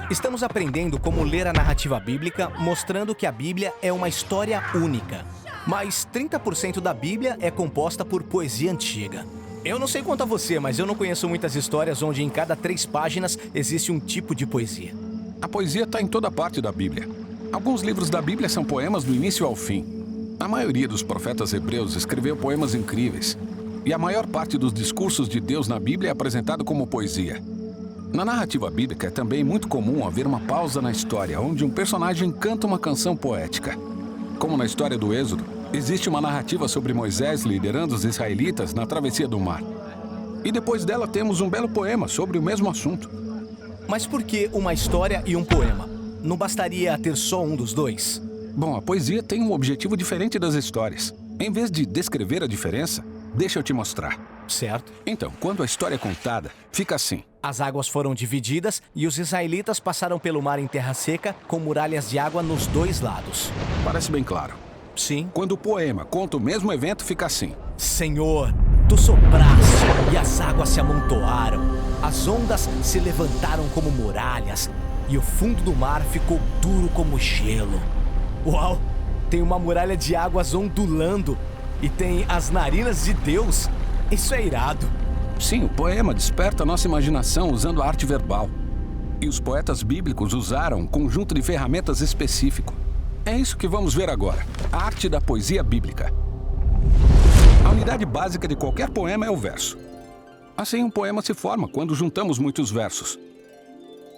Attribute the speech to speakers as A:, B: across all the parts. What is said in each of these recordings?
A: Estamos aprendendo como ler a narrativa bíblica, mostrando que a Bíblia é uma história única. Mas 30% da Bíblia é composta por poesia antiga. Eu não sei quanto a você, mas eu não conheço muitas histórias onde em cada 3 páginas existe um tipo de poesia.
B: A poesia está em toda parte da Bíblia. Alguns livros da Bíblia são poemas do início ao fim. A maioria dos profetas hebreus escreveu poemas incríveis. E a maior parte dos discursos de Deus na Bíblia é apresentado como poesia. Na narrativa bíblica é também muito comum haver uma pausa na história, onde um personagem canta uma canção poética. Como na história do Êxodo, existe uma narrativa sobre Moisés liderando os israelitas na travessia do mar. E depois dela temos um belo poema sobre o mesmo assunto.
A: Mas por que uma história e um poema? Não bastaria ter só um dos dois?
B: Bom, a poesia tem um objetivo diferente das histórias. Em vez de descrever a diferença, deixa eu te mostrar.
A: Certo.
B: Então, quando a história é contada, fica assim.
A: As águas foram divididas e os israelitas passaram pelo mar em terra seca com muralhas de água nos 2 lados.
B: Parece bem claro.
A: Sim.
B: Quando o poema conta o mesmo evento, fica assim.
A: Senhor, tu sopraste e as águas se amontoaram. As ondas se levantaram como muralhas e o fundo do mar ficou duro como gelo. Uau! Tem uma muralha de águas ondulando e tem as narinas de Deus. Isso é irado.
B: Sim, o poema desperta a nossa imaginação usando a arte verbal. E os poetas bíblicos usaram um conjunto de ferramentas específico. É isso que vamos ver agora, a arte da poesia bíblica. A unidade básica de qualquer poema é o verso. Assim, um poema se forma quando juntamos muitos versos.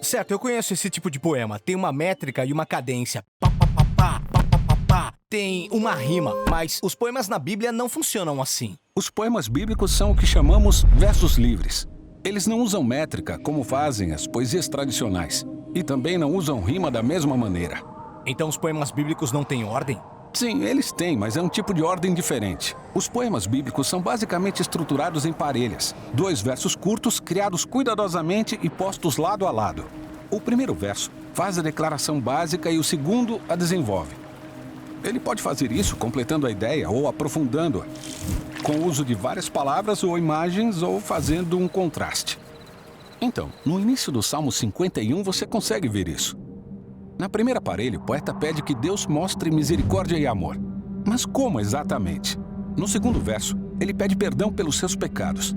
A: Certo, eu conheço esse tipo de poema. Tem uma métrica e uma cadência. Pá, pá, pá, pá, pá, pá, pá, pá. Tem uma rima, mas os poemas na Bíblia não funcionam assim.
B: Os poemas bíblicos são o que chamamos versos livres. Eles não usam métrica como fazem as poesias tradicionais. E também não usam rima da mesma maneira.
A: Então os poemas bíblicos não têm ordem?
B: Sim, eles têm, mas é um tipo de ordem diferente. Os poemas bíblicos são basicamente estruturados em parelhas. 2 versos curtos, criados cuidadosamente e postos lado a lado. O primeiro verso faz a declaração básica e o segundo a desenvolve. Ele pode fazer isso completando a ideia ou aprofundando-a, com o uso de várias palavras ou imagens ou fazendo um contraste. Então, no início do Salmo 51 você consegue ver isso. Na primeira parelha, o poeta pede que Deus mostre misericórdia e amor. Mas como exatamente? No segundo verso, ele pede perdão pelos seus pecados.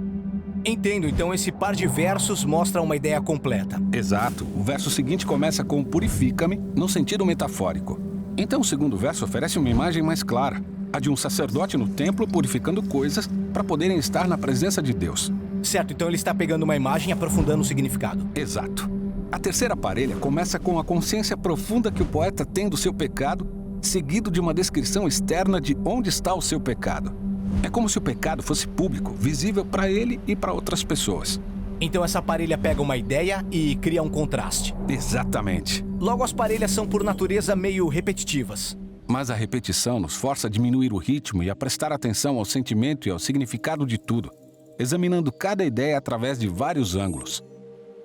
A: Entendo, então esse par de versos mostra uma ideia completa.
B: Exato. O verso seguinte começa com purifica-me, no sentido metafórico. Então o segundo verso oferece uma imagem mais clara, a de um sacerdote no templo purificando coisas para poderem estar na presença de Deus.
A: Certo, então ele está pegando uma imagem e aprofundando o significado.
B: Exato. A terceira parelha começa com a consciência profunda que o poeta tem do seu pecado, seguido de uma descrição externa de onde está o seu pecado. É como se o pecado fosse público, visível para ele e para outras pessoas.
A: Então essa parelha pega uma ideia e cria um contraste.
B: Exatamente.
A: Logo, as parelhas são por natureza meio repetitivas.
B: Mas a repetição nos força a diminuir o ritmo e a prestar atenção ao sentimento e ao significado de tudo, examinando cada ideia através de vários ângulos.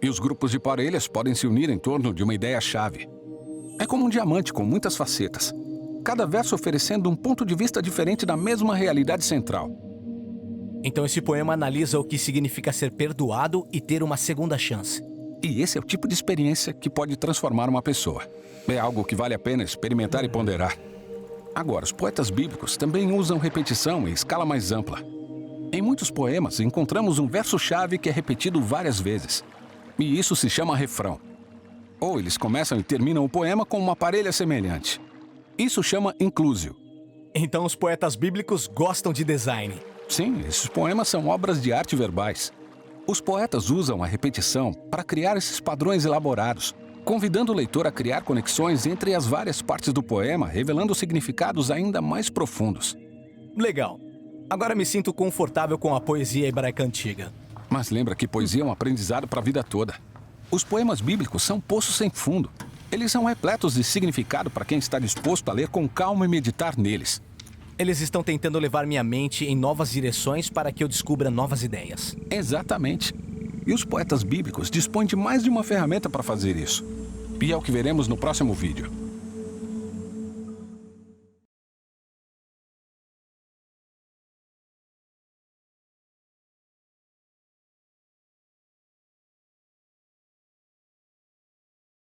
B: E os grupos de parelhas podem se unir em torno de uma ideia-chave. É como um diamante com muitas facetas, cada verso oferecendo um ponto de vista diferente da mesma realidade central.
A: Então esse poema analisa o que significa ser perdoado e ter uma segunda chance.
B: E esse é o tipo de experiência que pode transformar uma pessoa. É algo que vale a pena experimentar e ponderar. Agora, os poetas bíblicos também usam repetição em escala mais ampla. Em muitos poemas, encontramos um verso-chave que é repetido várias vezes. E isso se chama refrão. Ou eles começam e terminam o poema com uma parelha semelhante. Isso chama inclusio.
A: Então os poetas bíblicos gostam de design.
B: Sim, esses poemas são obras de arte verbais. Os poetas usam a repetição para criar esses padrões elaborados, convidando o leitor a criar conexões entre as várias partes do poema, revelando significados ainda mais profundos.
A: Legal. Agora me sinto confortável com a poesia hebraica antiga.
B: Mas lembra que poesia é um aprendizado para a vida toda. Os poemas bíblicos são poços sem fundo. Eles são repletos de significado para quem está disposto a ler com calma e meditar neles.
A: Eles estão tentando levar minha mente em novas direções para que eu descubra novas ideias.
B: Exatamente. E os poetas bíblicos dispõem de mais de uma ferramenta para fazer isso. E é o que veremos no próximo vídeo.